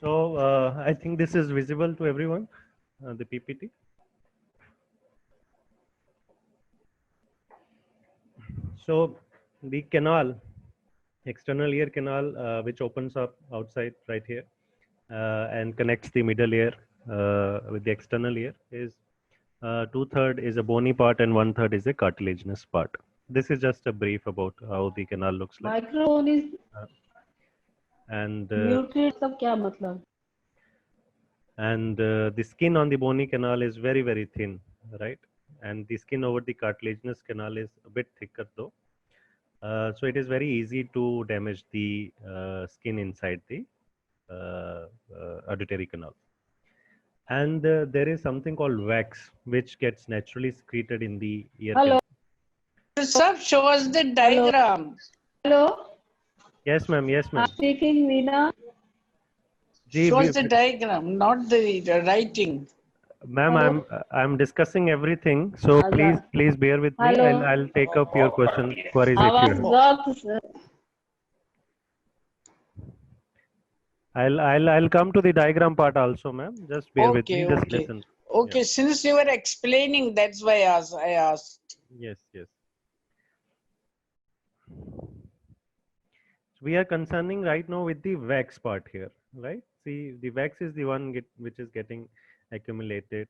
So I think this is visible to everyone, the PPT. So the canal, external ear canal, which opens up outside right here and connects the middle ear with the external ear, is 2/3 is a bony part and 1/3 is a cartilaginous part. This is just a brief about how the canal looks like. Microphone is And muted. सब क्या मतलब? and the skin on the bony canal is very, very thin, right? And the skin over the cartilaginous canal is a bit thicker though. So it is very easy to damage the skin inside the auditory canal. And there is something called wax, which gets naturally secreted in the ear Hello. canal. Sir, show us the diagram. Hello. Yes, ma'am. Yes, I'm ma'am. speaking Veena. Show us the diagram, not the writing. Ma'am, I'm discussing everything, so please bear with me. Hello. I'll take up your question queries if you आवाज have. बहुत sir. I'll come to the diagram part also, ma'am. Just bear with me. Just listen. Okay, since you were explaining, that's why I asked. Yes. We are concerning right now with the wax part here, right? See, the wax is the one which is getting accumulated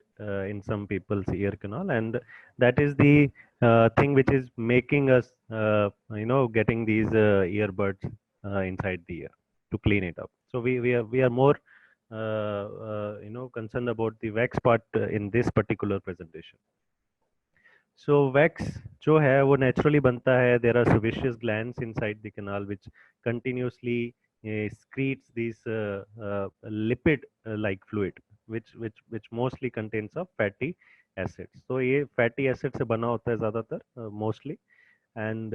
in some people's ear canal, and that is the thing which is making us, getting these earbuds inside the ear to clean it up. So we are more, concerned about the wax part in this particular presentation. So wax जो है वो naturally बनता है. There are sebaceous glands inside the canal which continuously secretes these lipid like fluid which mostly contains of fatty acids. So ये fatty acid से बना होता है ज़्यादातर mostly, and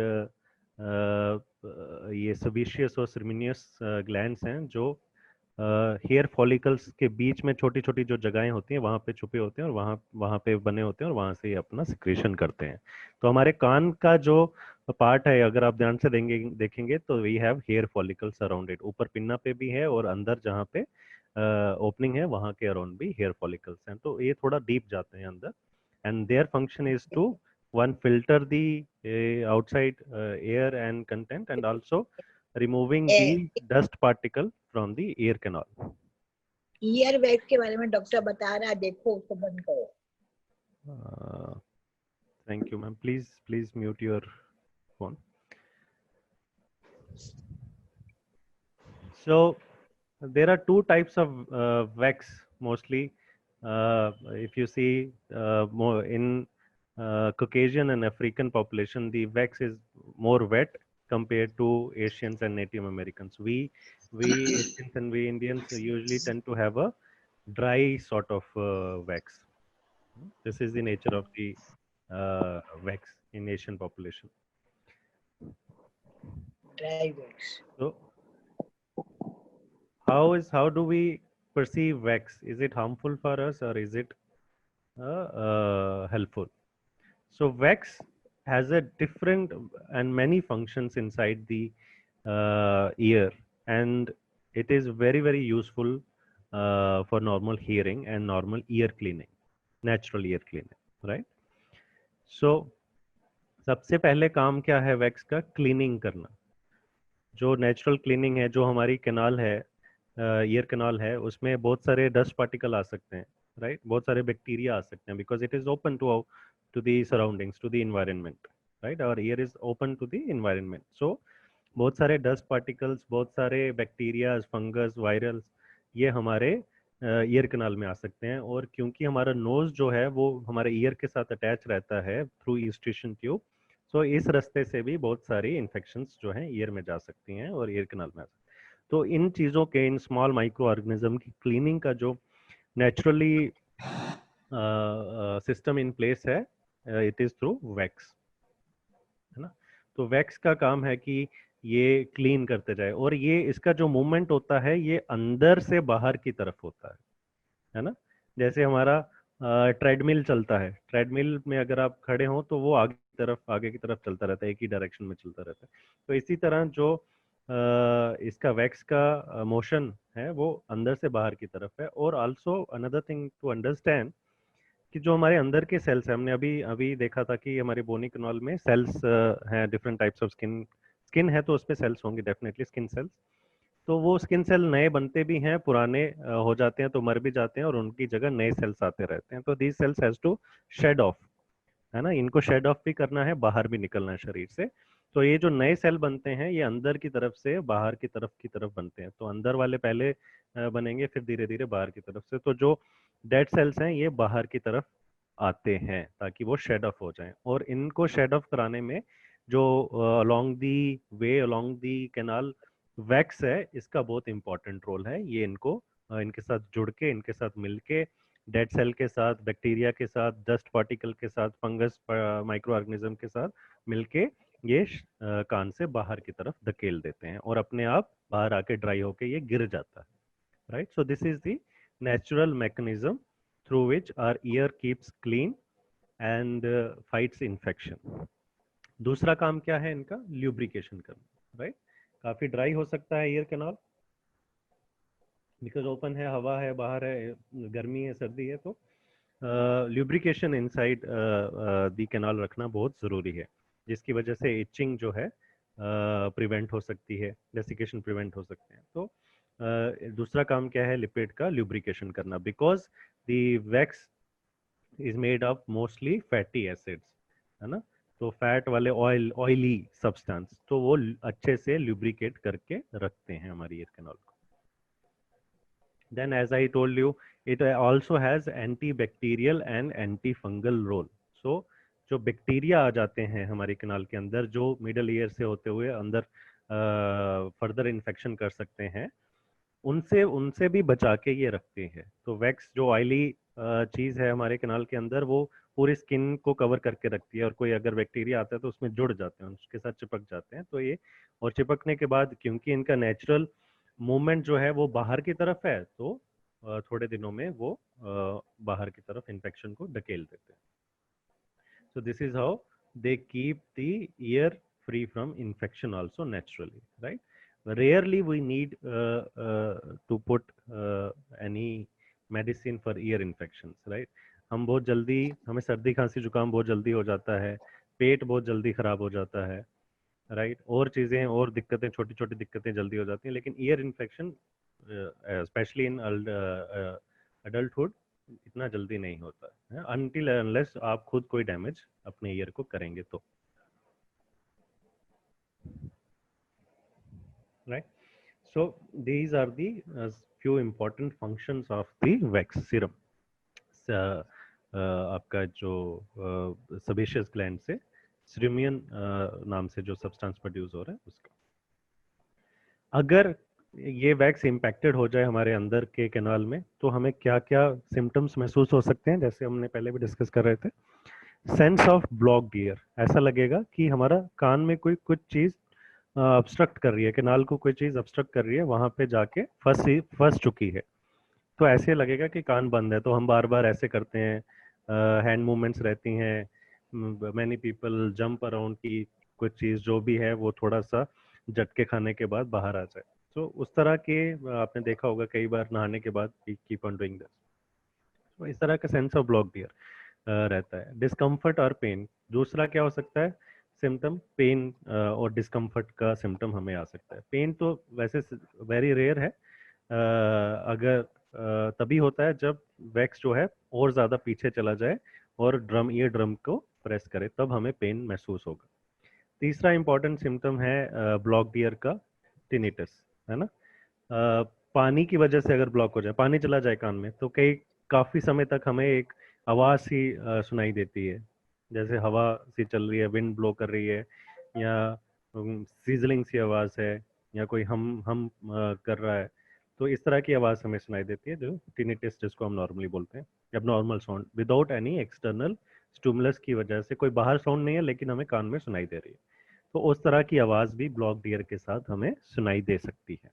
ये sebaceous और serminous glands हैं जो हेयर फॉलिकल्स के बीच में छोटी छोटी जो जगहें होती हैं वहां पे छुपे होते हैं और वहां पे बने होते हैं और वहां से ये अपना सिक्रेशन करते हैं. तो हमारे कान का जो पार्ट है, अगर आप ध्यान से देखेंगे तो we have hair follicles around it. ऊपर पिन्ना पे भी है और अंदर जहाँ पे ओपनिंग है वहां के अराउंड भी हेयर फॉलिकल्स हैं. तो ये थोड़ा डीप जाते हैं अंदर, and their function is to one filter the outside air and content, and also removing the dust particle from the ear canal. Ear wax के बारे में डॉक्टर बता रहा है, देखो उसको बंद करो. Thank you, ma'am. Please mute your phone. So there are two types of wax mostly. If you see more in Caucasian and African population, the wax is more wet compared to Asians and Native Americans. We Asians and we Indians usually tend to have a dry sort of wax. This is the nature of the wax in Asian population. Dry wax. So how do we perceive wax? Is it harmful for us or is it helpful? So wax has a different and many functions inside the ear, and it is very, very useful for normal hearing and normal ear cleaning, natural ear cleaning, right? So सबसे पहले काम क्या है wax का? Cleaning करना. जो natural cleaning है, जो हमारी कैनाल है, ईयर कैनाल है, उसमें बहुत सारे डस्ट पार्टिकल आ सकते हैं, राइट? बहुत सारे बैक्टीरिया आ सकते हैं because it is open to the surroundings, to the environment, right? Our ear is open to the environment. So बहुत सारे dust particles, बहुत सारे bacteria, fungus, virals, ये हमारे ईयर कैनाल में आ सकते हैं. और क्योंकि हमारा नोज जो है वो हमारे ईयर के साथ अटैच रहता है थ्रू ईस्टिशियन ट्यूब, सो इस रास्ते से भी बहुत सारी इन्फेक्शंस जो हैं ईयर में जा सकती हैं और ईयर कैनाल में आ सकती हैं. तो इन चीज़ों के, इन स्मॉल माइक्रो ऑर्गेनिज्म की क्लीनिंग का जो नेचुरली सिस्टम इन प्लेस है, इट इज थ्रू वैक्स, है ना? तो वैक्स का काम है कि ये क्लीन करते जाए, और ये इसका जो मूवमेंट होता है ये अंदर से बाहर की तरफ होता है ना? जैसे हमारा ट्रेडमिल चलता है, ट्रेडमिल में अगर आप खड़े हो तो वो आगे की तरफ चलता रहता है, एक ही डायरेक्शन में चलता रहता है. तो इसी तरह जो इसका वैक्स का मोशन है वो अंदर से बाहर की तरफ है। और also another thing to understand कि जो हमारे अंदर के सेल्स हैं, हमने अभी अभी देखा था कि हमारे बोनी कैनाल में सेल्स हैं, different types of skin skin है तो उसपे सेल्स होंगे डेफिनेटली, स्किन सेल्स। तो वो स्किन सेल नए बनते भी हैं, पुराने हो जाते हैं तो मर भी जाते हैं, और उनकी जगह नए सेल्स आते रहते हैं। तो these cells has to shed off, है ना, इनको शेड ऑफ भी करना है, बाहर भी निकलना है शरीर से। तो ये जो नए सेल बनते हैं ये अंदर की तरफ से बाहर की तरफ बनते हैं। तो अंदर वाले पहले बनेंगे, फिर धीरे धीरे बाहर की तरफ से। तो जो डेड सेल्स हैं ये बाहर की तरफ आते हैं ताकि वो शेड ऑफ हो जाएं। और इनको शेड ऑफ कराने में जो along the way, along the canal wax है, इसका बहुत इंपॉर्टेंट रोल है। ये इनको इनके साथ जुड़ के, इनके साथ मिलके, डेड सेल के साथ, बैक्टीरिया के साथ, डस्ट पार्टिकल के साथ, फंगस माइक्रो ऑर्गेनिज्म के साथ मिलके ये कान से बाहर की तरफ धकेल देते हैं और अपने आप बाहर आके ड्राई होके ये गिर जाता है। Right, so this is the natural mechanism through which our ear keeps clean and fights infection. दूसरा काम क्या है इनका? ल्यूब्रिकेशन करना। राइट, काफी ड्राई हो सकता है ईयर कैनाल बिकॉज ओपन है, हवा है बाहर, है गर्मी है, सर्दी है। तो ल्यूब्रिकेशन इनसाइड दी कैनाल रखना बहुत ज़रूरी है, जिसकी वजह से इचिंग जो है प्रिवेंट हो सकती है, डेसिकेशन प्रिवेंट हो सकते हैं। तो दूसरा काम क्या है लिपिड का? ल्यूब्रिकेशन करना, because the wax is made of mostly fatty acids, है ना। तो फैट वाले ऑयली सब्सटेंस, तो वो अच्छे से ल्यूब्रिकेट करके रखते हैं हमारी ईयर कैनाल को। Then, as I told you, it also has antibacterial and antifungal role. So, जो बैक्टीरिया आ जाते हैं हमारी कैनाल के अंदर, जो मिडल ईयर से होते हुए अंदर फर्दर इन्फेक्शन कर सकते हैं, उनसे उनसे भी बचा के ये रखते हैं। तो वैक्स जो ऑयली चीज है हमारे कैनाल के अंदर, वो पूरी स्किन को कवर करके रखती है, और कोई अगर बैक्टीरिया आता है तो उसमें जुड़ जाते हैं, उसके साथ चिपक जाते हैं। तो ये, और चिपकने के बाद क्योंकि इनका नेचुरल मूवमेंट जो है वो बाहर की तरफ है, तो थोड़े दिनों में वो बाहर की तरफ इन्फेक्शन को धकेल देते हैं। सो this is how they keep the year free from infection also naturally, right? Rarely we need to put any medicine for ear infections, right? हम बहुत जल्दी, हमें सर्दी खांसी जुकाम बहुत जल्दी हो जाता है, पेट बहुत जल्दी खराब हो जाता है, राइट, और चीज़ें और दिक्कतें, छोटी छोटी दिक्कतें जल्दी हो जाती हैं। लेकिन ear infection specially in adulthood इतना जल्दी नहीं होता है, अनटिल अनलेस आप खुद कोई डैमेज अपने ईयर को करेंगे तो। Right, so these are the few important functions of the wax serum. आपका जो sebaceous gland से सिरमियन नाम से जो सब्सटेंस प्रोड्यूस हो रहा है उसका, अगर ये वैक्स इम्पैक्टेड हो जाए हमारे अंदर के कैनाल में, तो हमें क्या क्या सिम्टम्स महसूस हो सकते हैं, जैसे हमने पहले भी डिस्कस कर रहे थे। सेंस ऑफ ब्लॉक्ड ईयर, ऐसा लगेगा कि हमारा कान में कोई कुछ चीज ऑब्स्ट्रक्ट कर रही है, कैनाल को कोई चीज ऑब्स्ट्रक्ट कर रही है, वहां पे जाके फंस चुकी है। तो ऐसे लगेगा कि कान बंद है। तो हम बार बार ऐसे करते हैं, हैंड मूवमेंट्स रहती हैं, मैनी पीपल जंप अराउंड की कुछ चीज जो भी है वो थोड़ा सा झटके खाने के बाद बाहर आ जाए। तो उस तरह के आपने देखा होगा कई बार नहाने के बाद कीप ऑन डूइंग दिस। तो इस तरह का सेंस ऑफ ब्लॉक्ड ईयर रहता है। डिस्कम्फर्ट और पेन, दूसरा क्या हो सकता है सिम्टम? पेन और डिस्कम्फर्ट का सिम्टम हमें आ सकता है। पेन तो वैसे वेरी रेयर है, अगर तभी होता है जब वैक्स जो है और ज़्यादा पीछे चला जाए और ईयर ड्रम को प्रेस करे, तब हमें पेन महसूस होगा। तीसरा इंपॉर्टेंट सिम्टम है ब्लॉक्ड ईयर का टिनिटस, है ना। पानी की वजह से अगर ब्लॉक हो जाए, पानी चला जाए कान में, तो काफ़ी समय तक हमें एक आवाज़ सी सुनाई देती है, जैसे हवा सी चल रही है, विंड ब्लो कर रही है, या सीजलिंग सी आवाज़ है, या कोई हम कर रहा है। तो इस तरह की आवाज़ हमें सुनाई देती है, जो टिनिटस जिसको हम नॉर्मली बोलते हैं, abnormal sound without any external stimulus की वजह से, कोई बाहर साउंड नहीं है लेकिन हमें कान में सुनाई दे रही है। तो उस तरह की आवाज़ भी ब्लॉक्ड ईयर के साथ हमें सुनाई दे सकती है।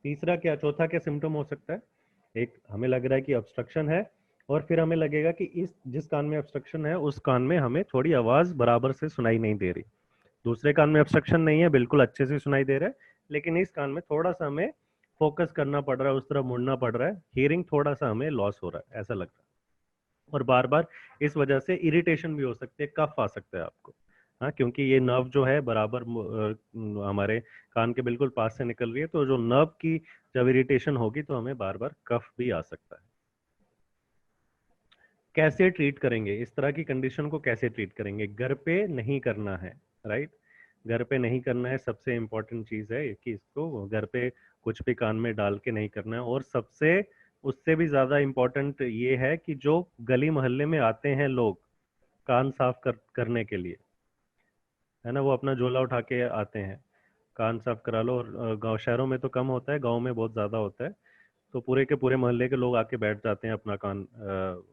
तीसरा क्या, चौथा क्या सिम्टम हो सकता है? एक हमें लग रहा है कि ऑब्स्ट्रक्शन है, और फिर हमें लगेगा कि इस जिस कान में ऑब्स्ट्रक्शन है उस कान में हमें थोड़ी आवाज बराबर से सुनाई नहीं दे रही, दूसरे कान में ऑब्स्ट्रक्शन नहीं है, बिल्कुल अच्छे से सुनाई दे रहा है, लेकिन इस कान में थोड़ा सा हमें फोकस करना पड़ रहा है, उस तरफ मुड़ना पड़ रहा है, हियरिंग थोड़ा सा हमें लॉस हो रहा है, ऐसा लग रहा है। और बार बार इस वजह से इरिटेशन भी हो सकती है, कफ आ सकता है आपको। हाँ, क्योंकि ये नर्व जो है बराबर हमारे कान के बिल्कुल पास से निकल रही है, तो जो नर्व की जब इरिटेशन होगी तो हमें बार बार कफ भी आ सकता है। कैसे ट्रीट करेंगे इस तरह की कंडीशन को, कैसे ट्रीट करेंगे? घर पे नहीं करना है, राइट? घर पे नहीं करना है, सबसे इम्पोर्टेंट चीज है कि इसको घर पे कुछ भी कान में डाल के नहीं करना है। और सबसे उससे भी ज्यादा इम्पोर्टेंट ये है कि जो गली मोहल्ले में आते हैं लोग कान साफ करने के लिए, है ना, वो अपना झोला उठा के आते हैं, कान साफ करा लो। और गांव शहरों में तो कम होता है, गांव में बहुत ज्यादा होता है। तो पूरे के पूरे मोहल्ले के लोग आके बैठ जाते हैं अपना कान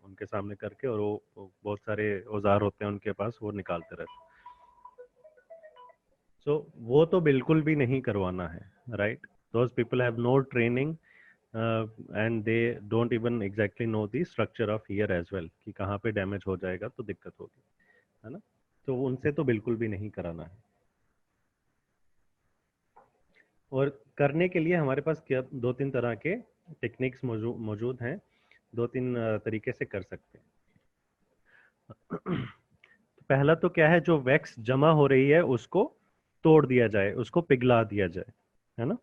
उनके सामने करके, और वो बहुत सारे औजार होते हैं उनके पास, वो निकालते रहते हैं। सो वो तो बिल्कुल भी नहीं करवाना है, right? Those people have no training and they don't even exactly know the structure of ear as well, कि कहाँ पे डैमेज हो जाएगा तो दिक्कत होगी, है ना? तो उनसे तो बिल्कुल भी नहीं कराना है। और करने के लिए हमारे पास क्या दो तीन तरह के टेक्निक्स मौजूद हैं, दो तीन तरीके से कर सकते हैं। पहला तो क्या है, जो वैक्स जमा हो रही है उसको तोड़ दिया जाए, उसको पिघला दिया जाए, है ना?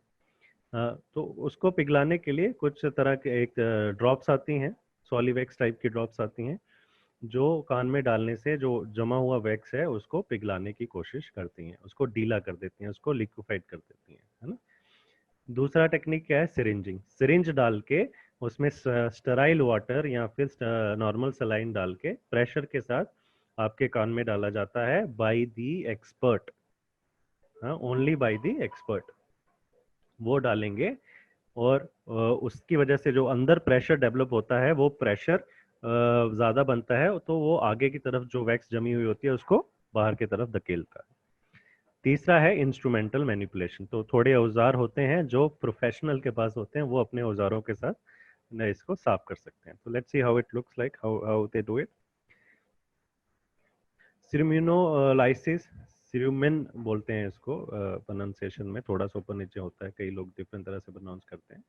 तो उसको पिघलाने के लिए कुछ तरह के एक ड्रॉप्स आती हैं, सॉलिवैक्स टाइप की ड्रॉप्स आती हैं, जो कान में डालने से जो जमा हुआ वैक्स है उसको पिघलाने की कोशिश करती हैं, उसको ढीला कर देती हैं, उसको लिक्विफाइड कर देती हैं, है ना? दूसरा टेक्निक क्या है, सिरिंजिंग। सिरिंज डाल के उसमें स्टराइल वाटर या फिर नॉर्मल सलाइन डाल के प्रेशर के साथ आपके कान में डाला जाता है बाय दी एक्सपर्ट, हाँ, ओनली बाय दी एक्सपर्ट वो डालेंगे। और उसकी वजह से जो अंदर प्रेशर डेवलप होता है वो प्रेशर ज्यादा बनता है, तो वो आगे की तरफ जो वैक्स जमी हुई होती है उसको बाहर की तरफ धकेलता है। तीसरा है इंस्ट्रूमेंटल मैनिपुलेशन। तो थोड़े औजार होते हैं जो प्रोफेशनल के पास होते हैं, वो अपने औजारों के साथ इसको साफ कर सकते हैं। तो let's see how it looks like, how they do it. Ceruminolysis, cerumen बोलते हैं इसको, प्रोनाउंसिएशन में थोड़ा सा ऊपर नीचे होता है, कई लोग डिफरेंट तरह से प्रोनाउंस करते हैं।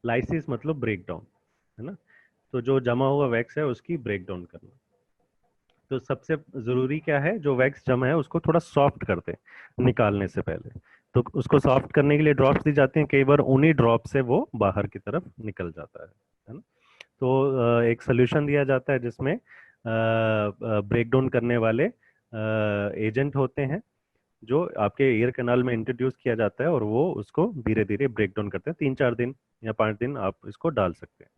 लाइसिस मतलब ब्रेक डाउन, है ना? तो जो जमा हुआ वैक्स है उसकी ब्रेक डाउन करना। तो सबसे जरूरी क्या है, जो वैक्स जमा है उसको थोड़ा सॉफ्ट करते हैं निकालने से पहले। तो उसको सॉफ्ट करने के लिए ड्रॉप्स दी जाती हैं, कई बार उन्हीं ड्रॉप से वो बाहर की तरफ निकल जाता है ना? तो एक सोल्यूशन दिया जाता है जिसमें ब्रेक डाउन करने वाले एजेंट होते हैं, जो आपके ईयर कैनाल में इंट्रोड्यूस किया जाता है, और वो उसको धीरे धीरे ब्रेक डाउन करते हैं। 3-4 दिन या 5 दिन आप इसको डाल सकते हैं।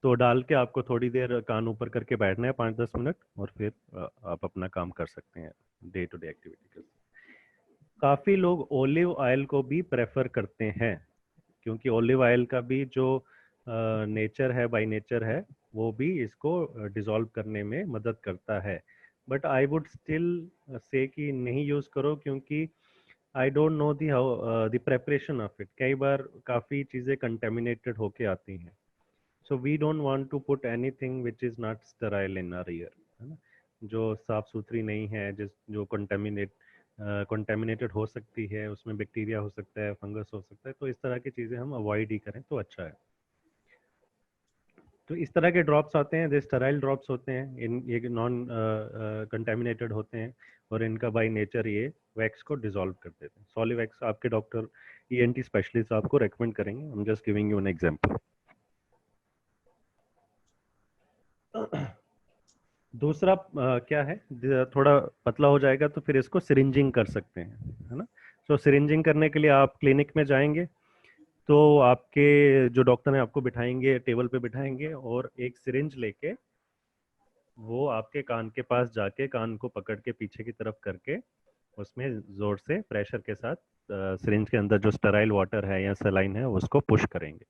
तो डाल के आपको थोड़ी देर कान ऊपर करके बैठना है 5-10 मिनट, और फिर आप अपना काम कर सकते हैं, डे टू डे एक्टिविटी कर। काफी लोग ओलिव ऑयल को भी प्रेफर करते हैं, क्योंकि ओलिव ऑयल का भी जो नेचर है, बाय नेचर है, वो भी इसको डिसॉल्व करने में मदद करता है। But I would still say कि नहीं यूज करो, क्योंकि I don't know the how the preparation of it. कई बार काफी चीजें कंटेमिनेटेड होके आती हैं, so we don't want to put anything which is not sterile in our ear, है ना? जो साफ सुथरी नहीं है, जो कंटेमिनेटेड हो सकती है, उसमें बैक्टीरिया हो सकता है, फंगस हो सकता है, तो इस तरह की चीजें हम अवॉइड ही करें तो अच्छा है। तो इस तरह के ड्रॉप्स आते हैं, जो स्टेराइल ड्रॉप्स होते हैं, ये नॉन कंटेमिनेटेड होते हैं, और इनका बाय नेचर ये वैक्स को डिसॉल्व कर देते हैं। सॉलिवैक्स आपके डॉक्टर ईएनटी स्पेशलिस्ट आपको रेकमेंड करेंगे। I am just giving you an example. दूसरा क्या है, थोड़ा पतला हो जाएगा तो फिर इसको सिरिंजिंग कर सकते हैं, है ना? तो सिरिंजिंग करने के लिए आप क्लिनिक में जाएंगे, तो आपके जो डॉक्टर हैं आपको बिठाएंगे, टेबल पे बिठाएंगे, और एक सिरिंज लेके वो आपके कान के पास जाके कान को पकड़ के पीछे की तरफ करके उसमें जोर से प्रेशर के साथ सिरिंज के अंदर जो स्टेराइल वाटर है या सलाइन है उसको पुश करेंगे।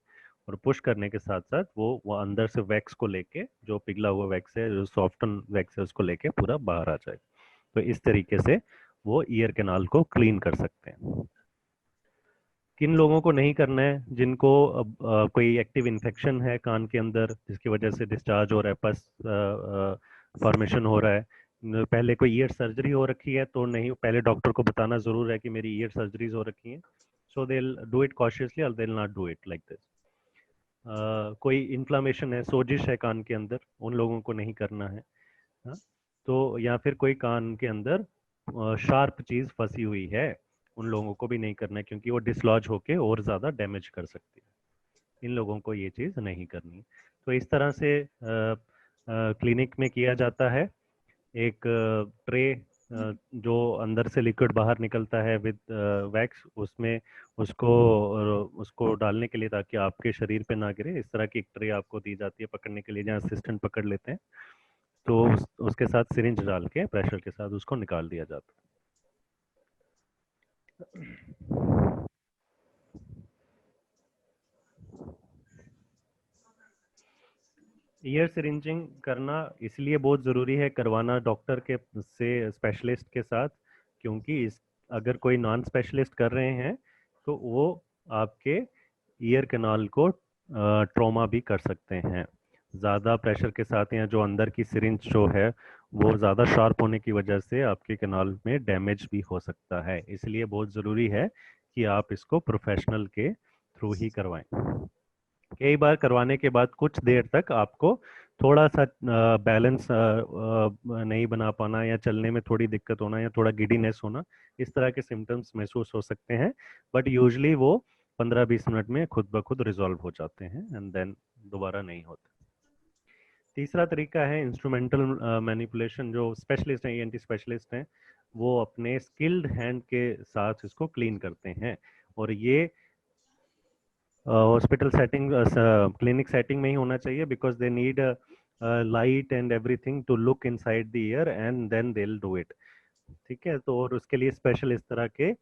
और पुश करने के साथ साथ वो अंदर से वैक्स को लेके, जो पिघला हुआ वैक्स है, जो सॉफ्टन वैक्स है, उसको लेके पूरा बाहर आ जाए। तो इस तरीके से वो ईयर कैनाल को क्लीन कर सकते हैं। किन लोगों को नहीं करना है, जिनको कोई एक्टिव इन्फेक्शन है कान के अंदर जिसकी वजह से डिस्चार्ज हो रहा है, पस फॉर्मेशन हो रहा है, पहले कोई ईयर सर्जरी हो रखी है तो नहीं, पहले डॉक्टर को बताना जरूर है कि मेरी ईयर सर्जरीज हो रखी हैं, so they will do it cautiously और they will not do it like this. कोई इन्फ्लामेशन है, सोजिश है कान के अंदर, उन लोगों को नहीं करना है। हाँ? तो या फिर कोई कान के अंदर शार्प चीज फंसी हुई है, उन लोगों को भी नहीं करना है क्योंकि वो डिसलॉज होके और ज्यादा डैमेज कर सकती है। इन लोगों को ये चीज नहीं करनी। तो इस तरह से क्लिनिक में किया जाता है। एक ट्रे जो अंदर से लिक्विड बाहर निकलता है विद वैक्स, उसमें उसको उसको डालने के लिए ताकि आपके शरीर पे ना गिरे, इस तरह की एक ट्रे आपको दी जाती है पकड़ने के लिए, जहाँ असिस्टेंट पकड़ लेते हैं। तो उसके साथ सिरिंज डाल के प्रेशर के साथ उसको निकाल दिया जाता है। ईयर सिरिंजिंग करना इसलिए बहुत ज़रूरी है, करवाना डॉक्टर के से, स्पेशलिस्ट के साथ, क्योंकि इस अगर कोई नॉन स्पेशलिस्ट कर रहे हैं तो वो आपके ईयर कैनाल को ट्रॉमा भी कर सकते हैं। ज़्यादा प्रेशर के साथ या जो अंदर की सिरिंज जो है वो ज़्यादा शार्प होने की वजह से आपके कैनाल में डैमेज भी हो सकता है। इसलिए बहुत ज़रूरी है कि आप इसको प्रोफेशनल के थ्रू ही करवाएं। कई बार करवाने के बाद कुछ देर तक आपको थोड़ा सा बैलेंस नहीं बना पाना या चलने में थोड़ी दिक्कत होना या थोड़ा गिडीनेस होना, इस तरह के सिम्टम्स महसूस हो सकते हैं, बट यूजली वो 15-20 मिनट में खुद ब खुद रिजॉल्व हो जाते हैं एंड देन दोबारा नहीं होते। तीसरा तरीका है इंस्ट्रूमेंटल मैनिपुलेशन। जो स्पेशलिस्ट हैं, ईएनटी स्पेशलिस्ट हैं, वो अपने स्किल्ड हैंड के साथ इसको क्लीन करते हैं। और ये हॉस्पिटल सेटिंग, क्लिनिक सेटिंग में ही होना चाहिए, because they need light and everything to look inside the ear and then they will do it. ठीक है, तो और उसके लिए स्पेशल इस तरह के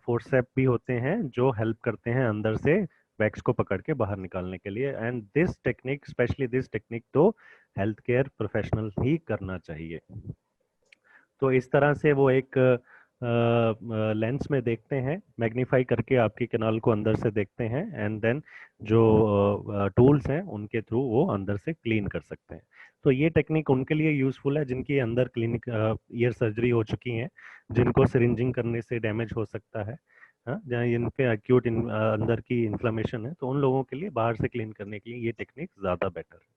फोर्सेप भी होते हैं जो हेल्प करते हैं अंदर से वैक्स को पकड़ के बाहर निकालने के लिए। And this technique, specially this technique, तो हेल्थ केयर प्रोफेशनल ही करना चाहिए। तो इस तरह से वो एक लेंस में देखते हैं, मैग्नीफाई करके आपकी कैनाल को अंदर से देखते हैं, एंड देन जो टूल्स हैं उनके थ्रू वो अंदर से क्लीन कर सकते हैं। तो ये टेक्निक उनके लिए यूजफुल है जिनकी अंदर क्लिनिक ईयर सर्जरी हो चुकी है, जिनको सिरिंजिंग करने से डैमेज हो सकता है, हाँ, जहाँ इन पे एक्यूट अंदर की इन्फ्लेमेशन है, तो उन लोगों के लिए बाहर से क्लीन करने के लिए ये टेक्निक ज़्यादा बेटर है।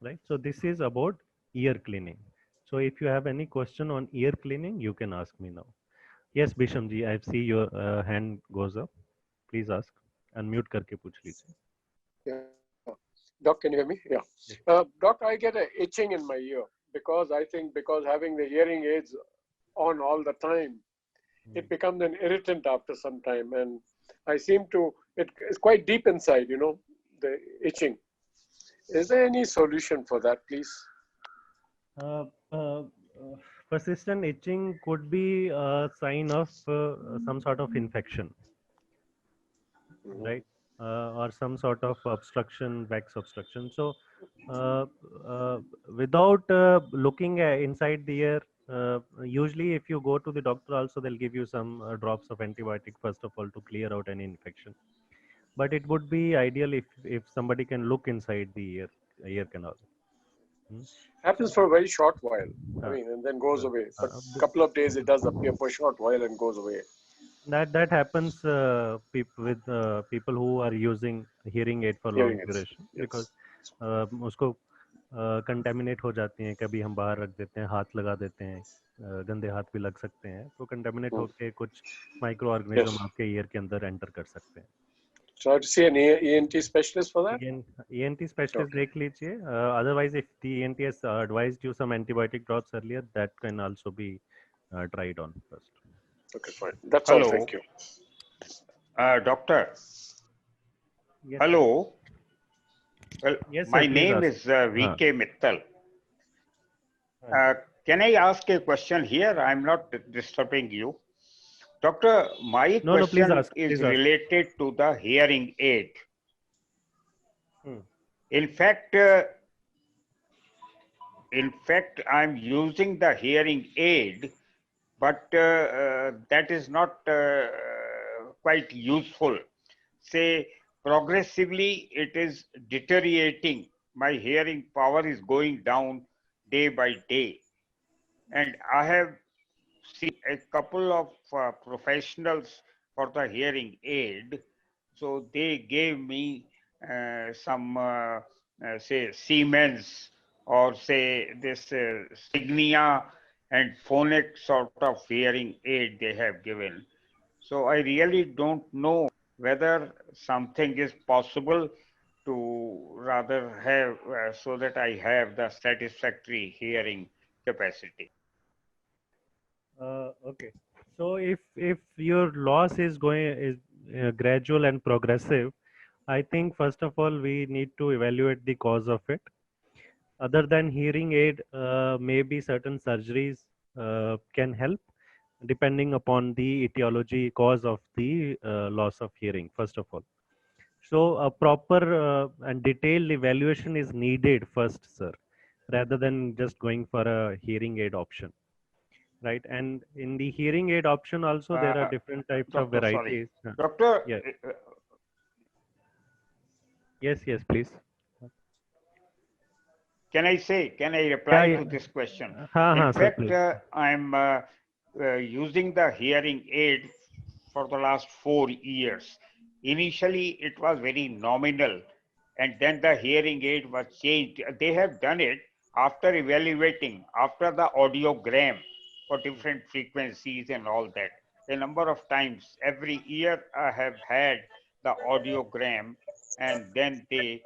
Right, so this is about year cleaning. So if you have any question on ear cleaning, you can ask me now. Yes, Bisham ji, I see your hand goes up. Please ask. Unmute करके पूछ लीजिए. Yeah. Doc, can you hear me? Yeah. Doc, I get a itching in my ear because I think because having the hearing aids on all the time, it becomes an irritant after some time, and I seem to, it's quite deep inside, you know, the itching. Is there any solution for that, please? Persistent itching could be a sign of some sort of infection, right? Or some sort of obstruction, wax obstruction. So without looking inside the ear, usually if you go to the doctor also, they'll give you some drops of antibiotic first of all to clear out any infection. But it would be ideal if somebody can look inside the ear canal. Happens for a very short while. I mean, and then goes away. But a couple of days it does appear for a short while and goes away. That happens with people who are using hearing aid for long duration, because उसको contaminate हो जाती हैं, कभी हम बाहर रख देते हैं, हाथ लगा देते हैं, गंदे हाथ भी लग सकते हैं, तो कंटेमिनेट होके कुछ माइक्रो ऑर्गेनिज्म आपके ईयर के अंदर एंटर कर सकते हैं. So I have to see an ENT specialist for that? ENT specialist देख लीजिए. Otherwise, if the ENT has advised you some antibiotic drops earlier, that can also be tried on first. Okay, fine. That's Hello. all. Thank you. Doctor. Yes, Hello. Well, yes, my sir, name ask. is V.K. Mittal. Can I ask a question here? I'm not disturbing you. Doctor, my question is related to the hearing aid. In fact, I'm using the hearing aid, but that is not quite useful. Say, progressively it is deteriorating. My hearing power is going down day by day. And I have seen a couple of professionals for the hearing aid. So they gave me some, say, Siemens or say this Signia and Phonic sort of hearing aid they have given. So I really don't know whether something is possible to rather have so that I have the satisfactory hearing capacity. Okay. So if your loss is gradual and progressive, I think first of all we need to evaluate the cause of it. Other than hearing aid, maybe certain surgeries can help depending upon the etiology cause of the loss of hearing, first of all. So a proper and detailed evaluation is needed first, sir, rather than just going for a hearing aid option, right? And in the hearing aid option also, there are different types of Doctor, varieties. sorry. Doctor, yes. Yes, please. Can I reply to this question? In fact, I'm using the hearing aid for the last 4 years. Initially, it was very nominal, and then the hearing aid was changed. They have done it after evaluating, after the audiogram for different frequencies and all that. A number of times, every year I have had the audiogram, and then they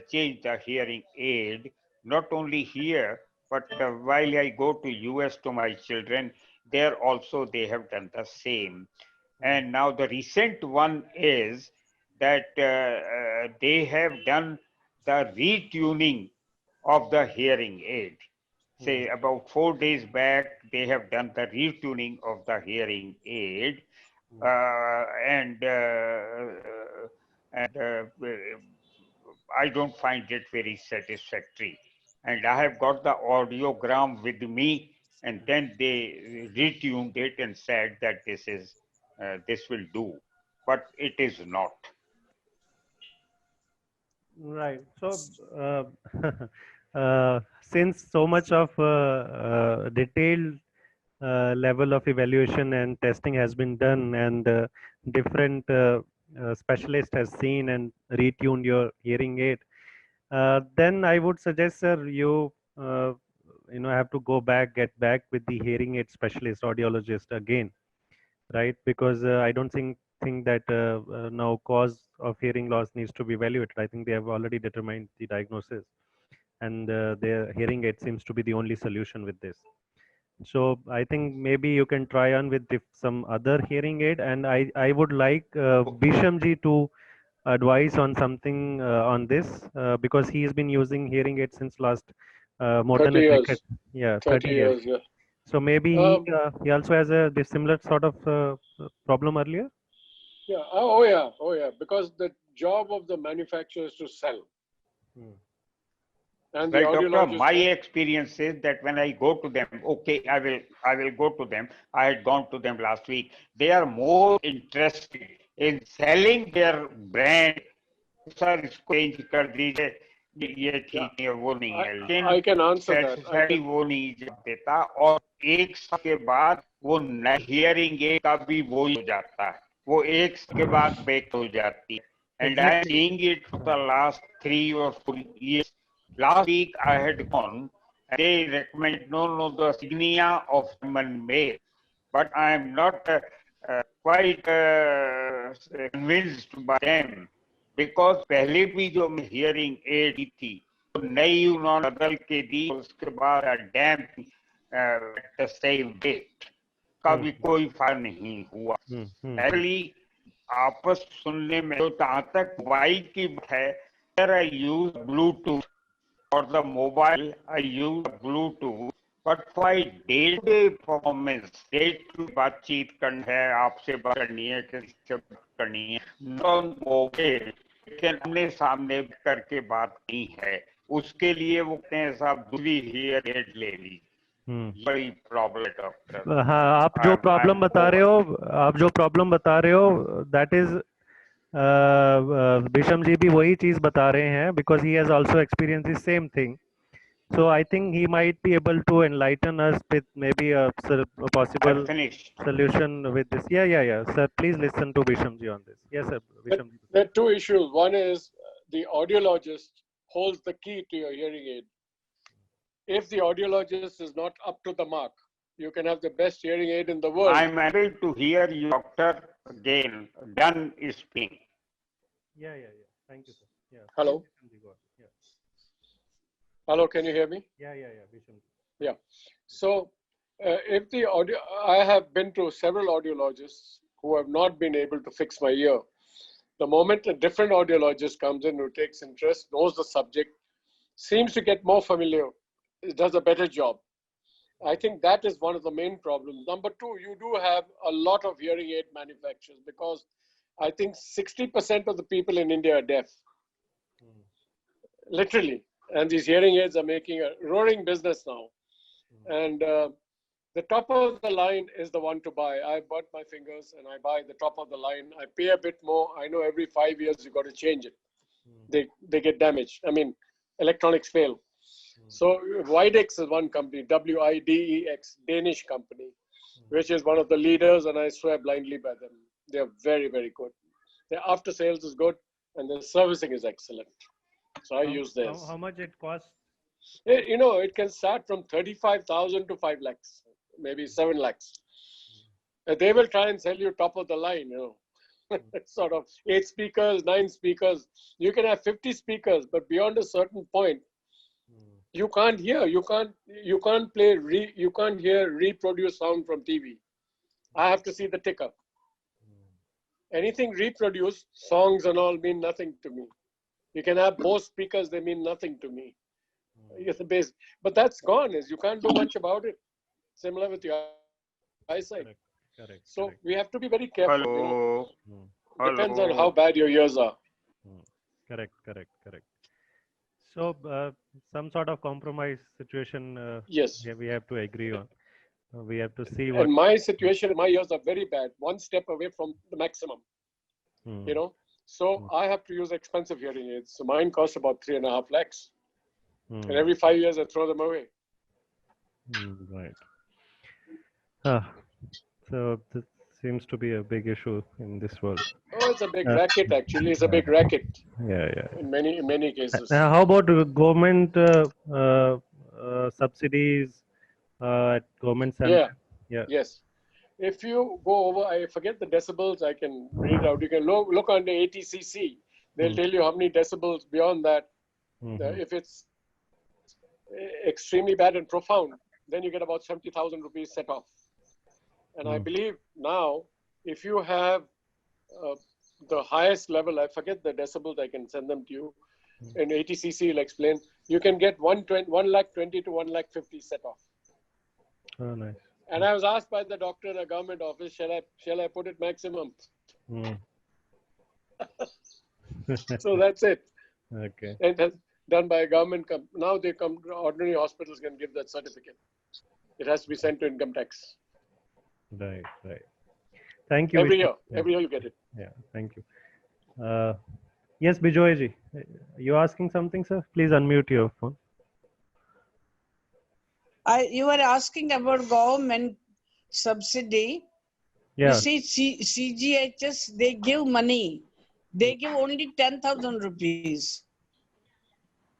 changed the hearing aid. Not only here, but while I go to US to my children, there also they have done the same. And now the recent one is that they have done the retuning of the hearing aid. Say about 4 days back, they have done the retuning of the hearing aid. And I don't find it very satisfactory. And I have got the audiogram with me, and then they retuned it and said that this will do, but it is not. Right. So since so much of detailed level of evaluation and testing has been done, and different specialist has seen and retuned your hearing aid, then I would suggest, sir, you have to get back with the hearing aid specialist, audiologist again, right? Because I don't think that now cause of hearing loss needs to be evaluated. I think they have already determined the diagnosis, and their hearing aid seems to be the only solution with this. So I think maybe you can try on with some other hearing aid, and I would like Bishamji to advise on something on this, because he has been using hearing aid since last more than a decade. Yeah, 30 years. Yeah. So maybe he also has a similar sort of problem earlier. Yeah. Oh yeah. Because the job of the manufacturer is to sell. And well, doctor, my experience is that when I go to them, okay, I will go to them. I had gone to them last week. They are more interested in selling their brand. Sir, इसको change कर दीजिए, ये ठीक है, वो नहीं है. लेकिन I can answer that. वो नहीं देता, और एक साल के बाद वो नई hearing aid का भी वो हो जाता है. वो एक साल के बाद break हो जाती है. And I am seeing it for the last 3 or 4 years. Last week I had gone, and they recommend no, the Signia of human made, but I am not quite convinced by them, because पहले भी जो मैं hearing aid थी, तो नई उन्होंने बदल के दी, उसके बाद damp at the same date, कभी कोई फायदा नहीं हुआ. Actually आपस सुनने में तो जहाँ तक मोबाइल की बात है, I use Bluetooth. For the mobile, I use Bluetooth, but for day-to-day performance, day-to-day बातचीत करनी है, आपसे बात करनी है, किसी से बात करनी है, non mobile, लेकिन हमने सामने करके बात नहीं है, उसके लिए वो कहते हैं साहब दूसरी hearing aid ले ली. बड़ी प्रॉब्लम है डॉक्टर। हाँ, आप जो प्रॉब्लम बता रहे हो दैट इज विषम जी भी वही चीज बता रहे हैं, because he has also experienced the same thing. So I think he might be able to enlighten us with maybe a possible solution with this. Yeah. Sir, please listen to Visham ji on this. Yes, sir. Visham ji. There are two issues. One is the audiologist holds the key to your hearing aid. If the audiologist is not up to the mark, you can have the best hearing aid in the world. I'm able to hear you, doctor. Again, done is speaking. Yeah. Thank you, sir. Yeah. Hello. Yeah. Hello, can you hear me? Yeah. Visham. Yeah. So, if the audio, I have been to several audiologists who have not been able to fix my ear. The moment a different audiologist comes in who takes interest, knows the subject, seems to get more familiar, does a better job. I think that is one of the main problems. Number two, you do have a lot of hearing aid manufacturers, because I think 60% of the people in India are deaf. Literally. And these hearing aids are making a roaring business now. And the top of the line is the one to buy. I burnt my fingers and I buy the top of the line. I pay a bit more. I know every 5 years you got to change it. They get damaged. I mean, electronics fail. So Widex is one company, WIDEX, Danish company, which is one of the leaders, and I swear blindly by them. They're very, very good. Their after sales is good and the servicing is excellent. So I use theirs. How much it costs? You know, it can start from 35,000 to 5 lakhs, maybe 7 lakhs. They will try and sell you top of the line, you know. Sort of 8 speakers, 9 speakers. You can have 50 speakers, but beyond a certain point, you can't hear. You can't play. You can't hear reproduce sound from TV. I have to see the ticker. Anything reproduced, songs and all mean nothing to me. You can have both speakers; they mean nothing to me. It's the base, but that's gone. Is you can't do much about it. Similar with your eyesight. Correct. So we have to be very careful. Hello. You know? Depends on how bad your ears are. Correct. So some sort of compromise situation. Yes. We have to agree on. We have to see what. And my situation, my ears are very bad. One step away from the maximum. You know. So I have to use expensive hearing aids. So mine cost about 3.5 lakhs. And every 5 years I throw them away. Right. So this seems to be a big issue in this world. Oh, it's a big racket actually. It's a big racket. Yeah. In many cases. How about government subsidies at government center? Yeah. Yes. If you go over, I forget the decibels, I can read out. You can look on the ATCC. They'll tell you how many decibels beyond that. If it's extremely bad and profound, then you get about 70,000 rupees set off. And I believe now, if you have the highest level, I forget the decibels, I can send them to you. In ATCC, will explain. You can get 120 to 150 set off. Oh, nice. And I was asked by the doctor in a government office, shall I put it maximum? So that's it. Okay. And that's done by a government company. Now ordinary hospitals can give that certificate. It has to be sent to income tax. Right. Thank you. Every year you get it. Yeah, thank you. Yes, Bijoy ji, you asking something, sir? Please unmute your phone. You were asking about government subsidy. Yeah. You see, CGHS, they give money. They give only 10,000 rupees.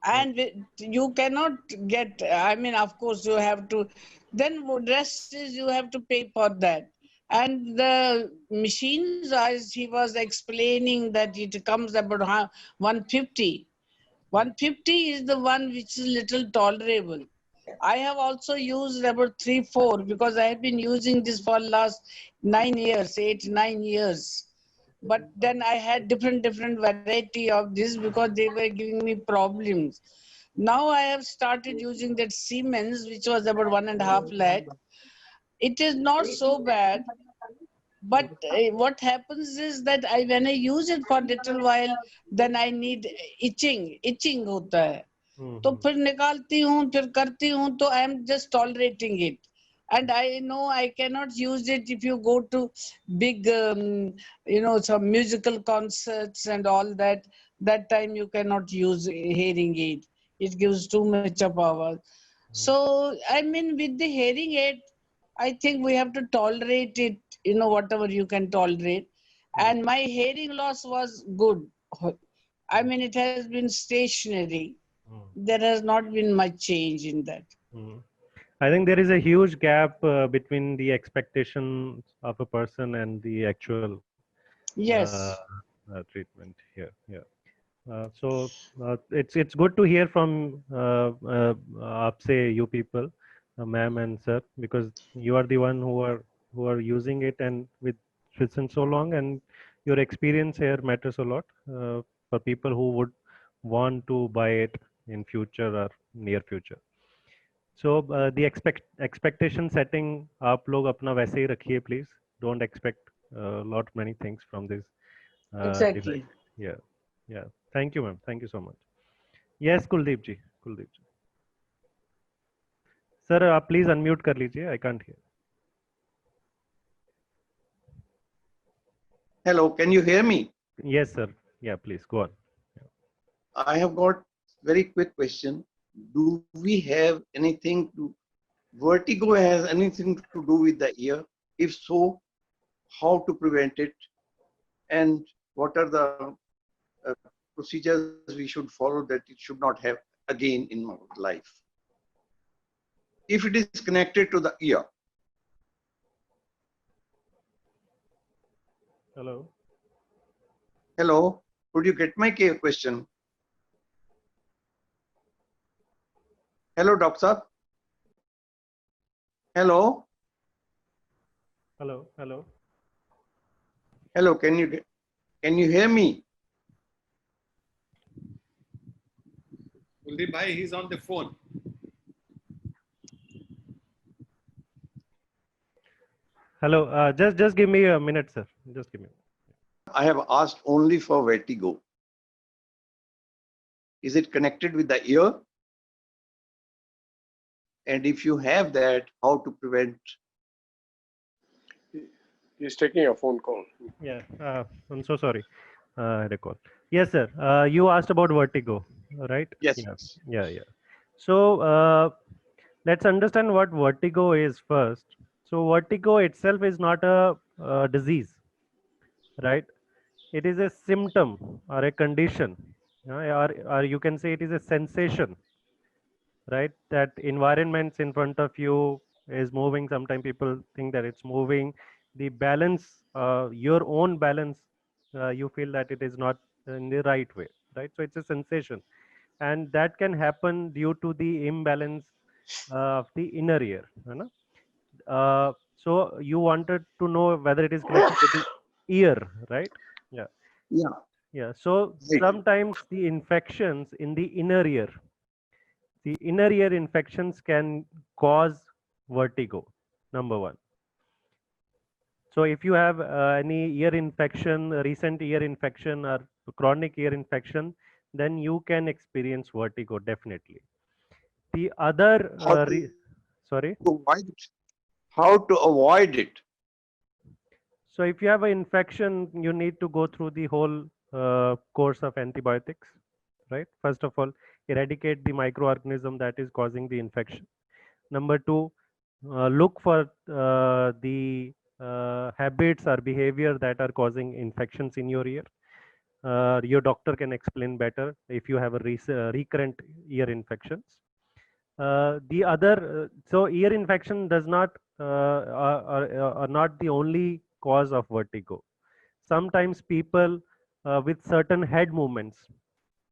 And you cannot get, I mean, of course, you have to, then rest is you have to pay for that. And the machines, as he was explaining, that it comes about 150. 150 is the one which is little tolerable. I have also used about 3-4 because I have been using this for last 9 years, 8-9 years. But then I had different variety of this because they were giving me problems. Now I have started using that Siemens, which was about 1.5 lakh. It is not so bad. But what happens is that when I use it for a little while, then I need itching hota hai. तो फिर निकालती हूँ, फिर करती हूँ, तो I am just tolerating it. And I know I cannot use it if you go to big, some musical concerts and all that. That time you cannot use hearing aid. It gives too much of power. So, I mean, with the hearing aid, I think we have to tolerate it, whatever you can tolerate. And my hearing loss was good. I mean, it has been stationary. There has not been much change in that. I think there is a huge gap between the expectations of a person and the actual Yes. treatment here. Yeah. So it's good to hear from say you people, ma'am and sir, because you are the one who are using it and with since so long, and your experience here matters a lot for people who would want to buy it in future or near future. So the expectation setting आप लोग अपना वैसे ही रखिए please. Don't expect lot many things from this Exactly. device. Yeah, yeah. Thank you, ma'am. Thank you so much. Yes, Kuldeep ji. Kuldeep ji. Sir, आप please unmute कर लीजिए. I can't hear. Hello, can you hear me? Yes, sir. Yeah, please go on. I have got very quick question. Do we have anything to, vertigo has anything to do with the ear? If so, how to prevent it? And what are the procedures we should follow that it should not have again in my life? If it is connected to the ear. Hello. Hello, could you get my question? Hello, doctor. Hello. Hello. Hello. Hello. Can you hear me? Kuldeep bhai, he's on the phone. Hello. Just give me a minute, sir. Just give me. I have asked only for vertigo. Is it connected with the ear? And if you have that, how to prevent? He's taking a phone call. Yeah, I'm so sorry. I had a call. Yes, sir. You asked about vertigo, right? Yes. Yeah. So let's understand what vertigo is first. So vertigo itself is not a disease, right? It is a symptom or a condition, or you can say it is a sensation, right? That environments in front of you is moving. Sometimes people think that it's moving. The balance, your own balance, you feel that it is not in the right way, right? So it's a sensation, and that can happen due to the imbalance of the inner ear. So you wanted to know whether it is connected to the ear, right? Yeah. Yeah. So sometimes the infections in the inner ear, the inner ear infections can cause vertigo, number one. So if you have any ear infection, recent ear infection or chronic ear infection, then you can experience vertigo definitely. The other, sorry? How to avoid it? So if you have an infection, you need to go through the whole course of antibiotics, right? First of all, eradicate the microorganism that is causing the infection. Number two, look for the habits or behavior that are causing infections in your ear. Your doctor can explain better if you have a recurrent ear infections. The other, so ear infection does not are not the only cause of vertigo. Sometimes people with certain head movements,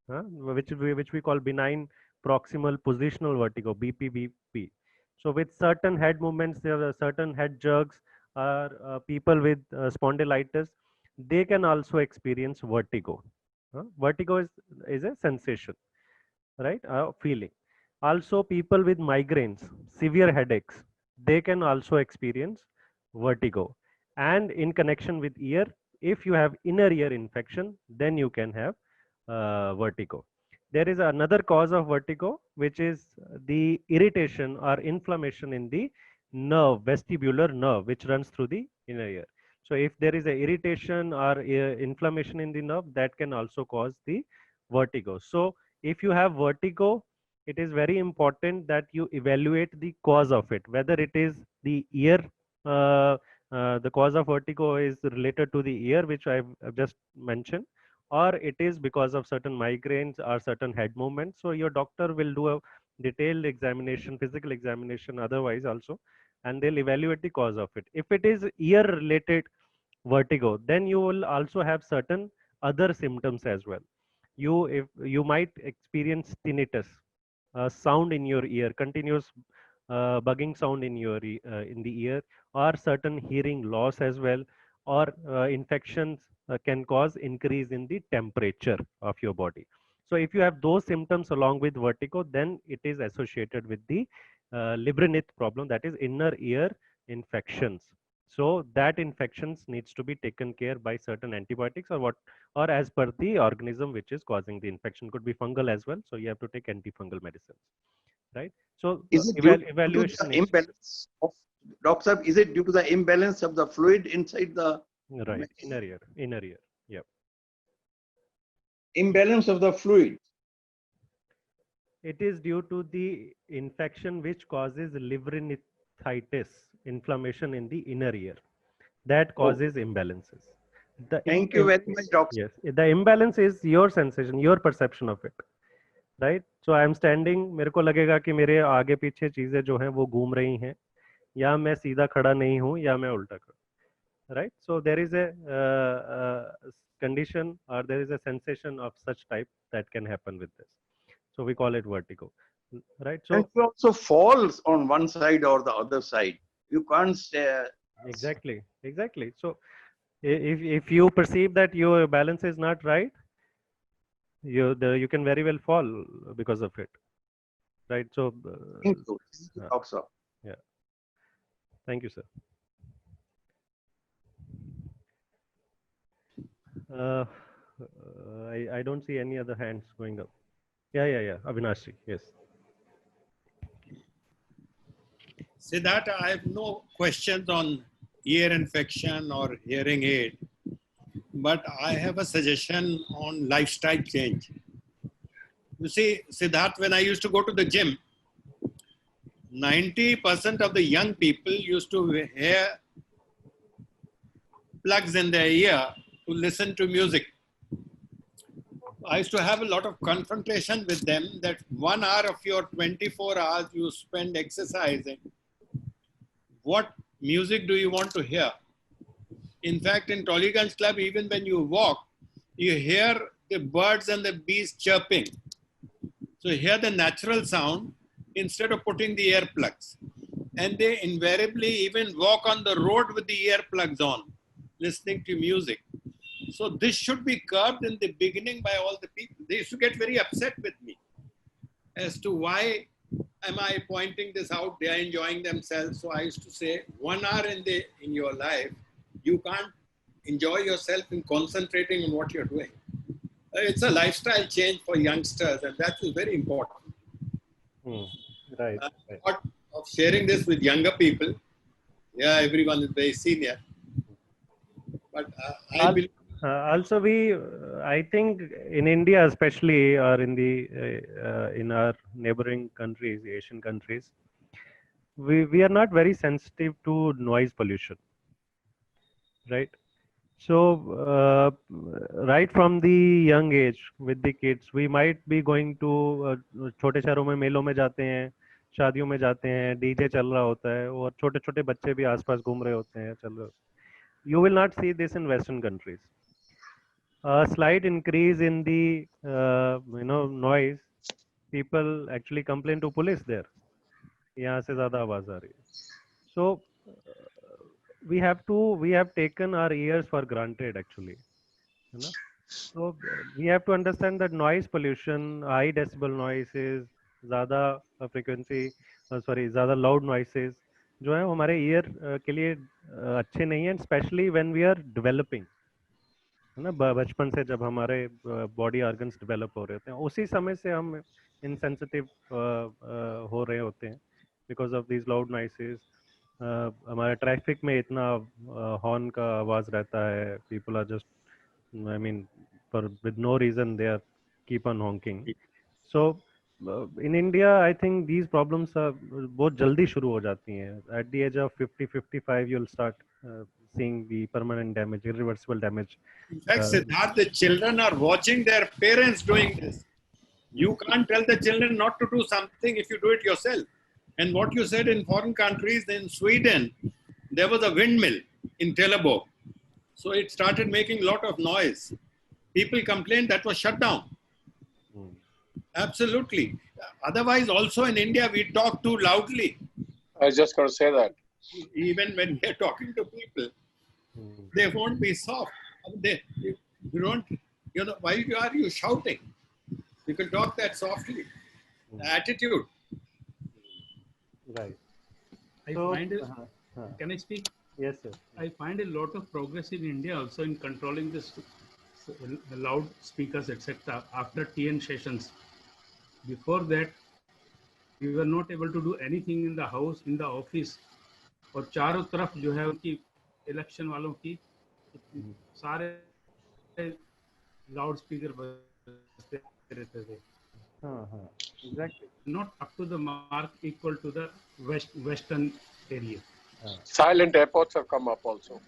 which we call benign proximal positional vertigo, BPVP. So with certain head movements, there are certain head jerks, or people with spondylitis, they can also experience vertigo. Vertigo is a sensation, right? Feeling. Also, people with migraines, severe headaches, they can also experience vertigo. And in connection with ear, if you have inner ear infection, then you can have vertigo. there is another cause of vertigo, which is the irritation or inflammation in the nerve, vestibular nerve, which runs through the inner ear. So if there is a irritation or inflammation in the nerve, that can also cause the vertigo. So if you have vertigo, it is very important that you evaluate the cause of it, whether it is the ear, the cause of vertigo is related to the ear, which I've just mentioned, or it is because of certain migraines or certain head movements. So your doctor will do a detailed examination, physical examination otherwise also, and they'll evaluate the cause of it. If it is ear related vertigo, then you will also have certain other symptoms as well. If you might experience tinnitus, sound in your ear, continuous bugging sound in your in the ear, or certain hearing loss as well, or infections can cause increase in the temperature of your body. So if you have those symptoms along with vertigo, then it is associated with the Librinith problem, that is inner ear infections. So that infections needs to be taken care by certain antibiotics, or as per the organism which is causing the infection. Could be fungal as well, so you have to take antifungal medicines, right? So Is it due to evaluation the needs imbalance of, Doctor, is it due to the imbalance of the fluid inside the right inner ear? Yeah, imbalance of the fluid? it is due to the infection which causes livernitis, inflammation in the inner ear, that causes imbalances. Thank you very much, doctor. Yes, the imbalance is your sensation, your perception of it, right? So I am standing, मेरे को लगेगा कि मेरे आगे पीछे चीजें जो हैं वो घूम रही हैं, या मैं सीधा खड़ा नहीं हूँ, या मैं उल्टा खड़ा, right? So there is a condition, or there is a sensation of such type that can happen with this. So we call it vertigo, right? So and it also falls on one side or the other side. You can't stay. Exactly. So if you perceive that your balance is not right, you can very well fall because of it, right? So Thank you, doctor. yeah, thank you, sir. I don't see any other hands going up. Yeah, Avinashi, yes. Siddharth, I have no questions on ear infection or hearing aid, but I have a suggestion on lifestyle change. You see, Siddharth, when I used to go to the gym, 90% of the young people used to wear plugs in their ear to listen to music. I used to have a lot of confrontation with them that 1 hour of your 24 hours you spend exercising. What music do you want to hear? In fact, in Tollygunge Club, even when you walk, you hear the birds and the bees chirping. So you hear the natural sound instead of putting the earplugs. And they invariably even walk on the road with the earplugs on, listening to music. So this should be curbed in the beginning by all the people. They used to get very upset with me as to why am I pointing this out? They are enjoying themselves. So I used to say, 1 hour in your life, you can't enjoy yourself in concentrating on what you're doing. It's a lifestyle change for youngsters, and that is very important. Right. Thought of sharing this with younger people. Yeah, everyone is very senior. But I believe also I think in India especially, or in our neighboring countries, Asian countries, we are not very sensitive to noise pollution, right? So right from the young age with the kids, we might be going to छोटे शहरों में मेलों में जाते हैं, शादियों में जाते हैं, डीजे चल रहा होता है, और छोटे छोटे बच्चे भी आसपास घूम रहे होते हैं, चल रहे होते हैं. You will not see this in Western countries. A slight increase in the noise, people actually complain to police there. यहाँ से ज़्यादा आवाज़ आ रही है. So we have taken our ears for granted actually, you know. So we have to understand that noise pollution, high decibel noises, ज़्यादा frequency, ज़्यादा loud noises जो है हमारे ear के लिए अच्छे नहीं हैं, especially when we are developing. है ना, बचपन से जब हमारे बॉडी ऑर्गन्स डेवलप हो रहे होते हैं, उसी समय से हम इनसेंसिटिव हो रहे होते हैं because of these loud noises. हमारे ट्रैफिक में इतना हॉर्न का आवाज रहता है, people are just, I mean, for with no reason they are keep on honking. So in India, I think these problems are बहुत जल्दी शुरू हो जाती हैं. At the age of 50-55, you'll start seeing the permanent damage, irreversible damage. In fact, Siddharth, the children are watching their parents doing this. You can't tell the children not to do something if you do it yourself. And what you said, in foreign countries, in Sweden, there was a windmill in Trelleborg. So it started making a lot of noise. People complained that was shut down. Absolutely. Otherwise, also in India, we talk too loudly. I was just going to say that. Even when we're talking to people, they won't be soft. You don't, why are you shouting? You can talk that softly. The attitude. Right. I find it, can I speak? Yes, sir. I find a lot of progress in India also in controlling this loud speakers, etc. After TN sessions. Before that, we were not able to do anything in the house, in the office. और चारों तरफ जो है उनकी election वालों की सारे loud speaker बजते रहते थे. Exactly. Not up to the mark equal to the western area. Silent airports have come up also.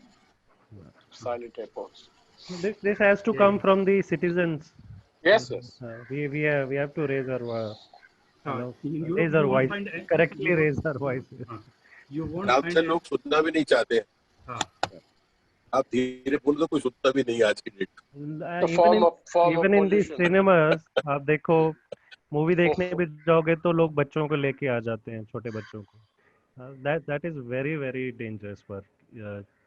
Silent airports. This has to come from the citizens. Yes, yes. We have to raise our raise our voice. Correctly raise our voice. You won't आपसे find लोग सुनना भी नहीं चाहते. आप धीरे बोल दो, कोई सुनता भी नहीं आज की date. Even in the cinemas, आप देखो मूवी देखने भी जाओगे तो लोग बच्चों को लेके आ जाते हैं, छोटे बच्चों को. That is very dangerous for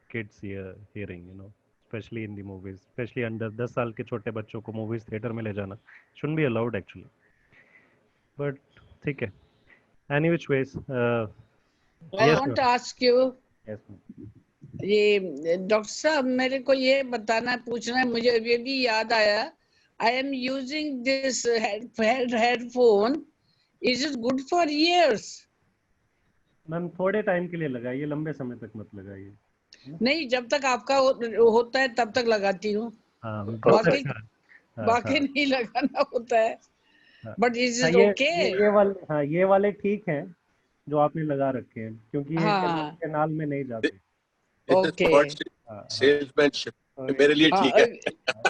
kids hearing, especially in the movies, especially under 10 साल के छोटे बच्चों को movies theater में ले जाना shouldn't be allowed actually. But ठीक है. Any which ways. I want to ask you. Yes. ये डॉक्टर साहब मेरे को ये बताना पूछना है, मुझे ये भी याद आया. I am using this headphone. Is it good for years? Ma'am थोड़े टाइम के लिए लगाइए, लंबे समय तक मत लगाइए. नहीं, जब तक आपका होता है तब तक लगाती हूँ. बाकी नहीं लगाना होता है. But is it okay? ये वाले ठीक हैं जो आपने लगा रखे हैं, क्योंकि ये कैनाल में नहीं जाते. सेल्समैनशिप मेरे लिए ठीक है.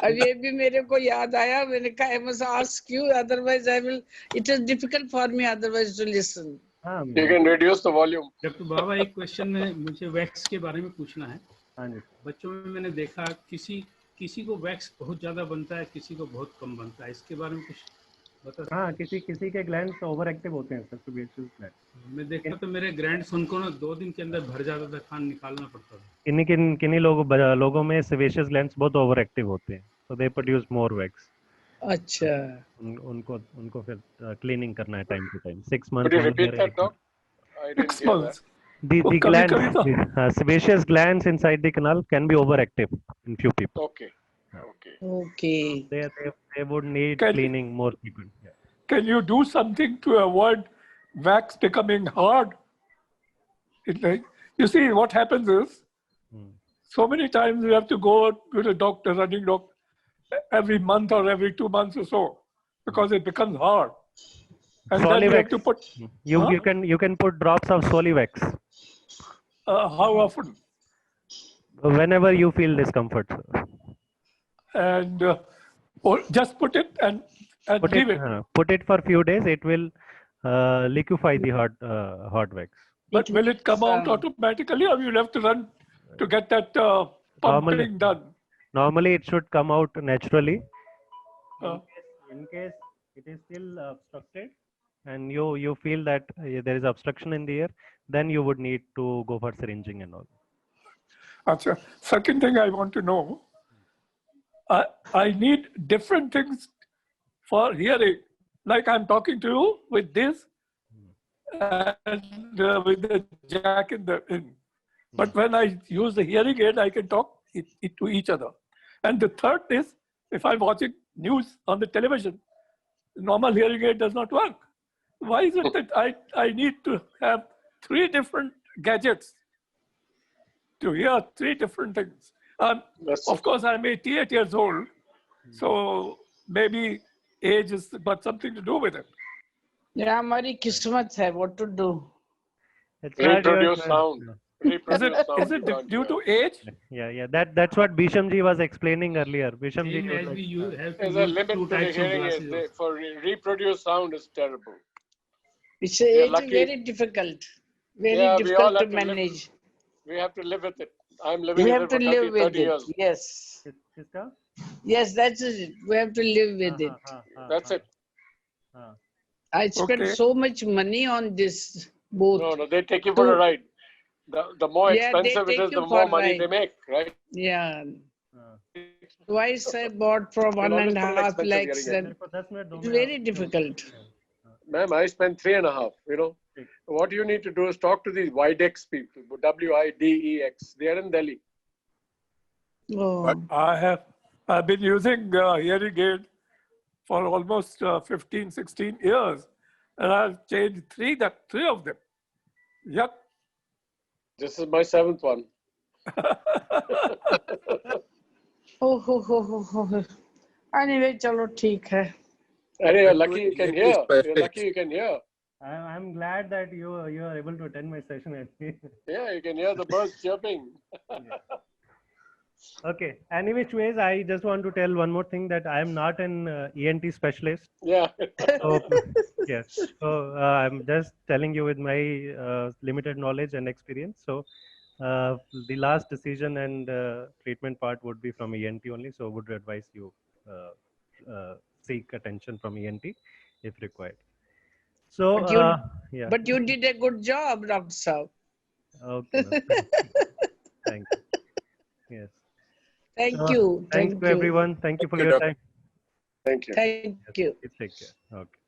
अब ये भी मेरे को याद आया, मैंने कहा I must ask you, otherwise I will. It is difficult for me otherwise to listen. You can reduce the volume. Doctor Baba, एक क्वेश्चन में मुझे वैक्स के बारे में पूछना है. बच्चों में मैंने देखा किसी को वैक्स बहुत ज्यादा बनता है, किसी को बहुत कम बनता है. इसके बारे में कुछ बता. हाँ, किसी के ग्लैंड्स ओवर एक्टिव होते हैं, सबसे मैं देखा तो मेरे ग्रैंड्स उनको ना 2 दिन के अंदर भर जाता था, खान निकालना पड़ता था. किन्हीं लोगों में सेबेशियस ग्लैंड्स बहुत ओवर एक्टिव होते हैं, so they produce more wax. अच्छा. उनको फिर क्लीनिंग करना है time to time. 6 months. Could you repeat that, Doc? I didn't hear that. The glands, sebaceous glands inside the canal can be overactive in few people. Okay. They would need cleaning more frequent. Yeah. Can you do something to avoid wax becoming hard? You see, what happens is, so many times we have to go to the doctor, running doctor, every month or every 2 months or so, because it becomes hard. And then you have to put. You can put drops of Solivex. How often? Whenever you feel discomfort. And just put it and leave it. Put it for a few days. It will liquefy the hot wax. But will it come out automatically, or you'll have to run to get that pumping done? Normally, it should come out naturally. In case it is still obstructed, and you feel that there is obstruction in the air, then you would need to go for syringing and all. Achha. Second thing I want to know, I need different things for hearing. Like I'm talking to you with this and with the jack in. But when I use the hearing aid, I can talk it to each other. And the third is, if I'm watching news on the television, normal hearing aid does not work. Why is it that I need to have 3 different gadgets to hear 3 different things? Of course, I'm 88 years old, so maybe age is got something to do with it. Yeah, हमारी किस्मत है. What to do? Reproduce sound. Is it due to age? Yeah. That's what Bishamji was explaining earlier. Bishamji, there's a limit to the hearing aid. For reproduce sound is terrible. It's very difficult. Very difficult to manage. We have to live with it. I'm living we with have it for to live 30 with years. it. Yes. Yes, that's it. We have to live with it. That's it. I spent so much money on this booth. No, they take you for a ride. The more expensive it is, the more money they make, right? Yeah. Twice I bought for 1.5 lakhs. It's very difficult. Ma'am, I spent 3.5. You know, what you need to do is talk to these Widex people, WIDEX. They are in Delhi. Oh. I've been using hearing aid for almost 15, 16 years, and I've changed 3 of them. Yep. This is my 7th one. Anyway, chalo, theek hai. Anyway, you're lucky you can hear. You're lucky you can hear. I'm glad that you are able to attend my session at least. Yeah, you can hear the birds chirping. Okay. Any which ways, I just want to tell one more thing, that I am not an ENT specialist. Yeah. So, yes. So I'm just telling you with my limited knowledge and experience. So the last decision and treatment part would be from ENT only. So would advise you seek attention from ENT if required. So yeah. But you did a good job, Dr. Saab. Okay. Thank you. Yes. Thank you. Thanks to everyone. Thank you for your time. Thank you. Thank you. Take care. Okay.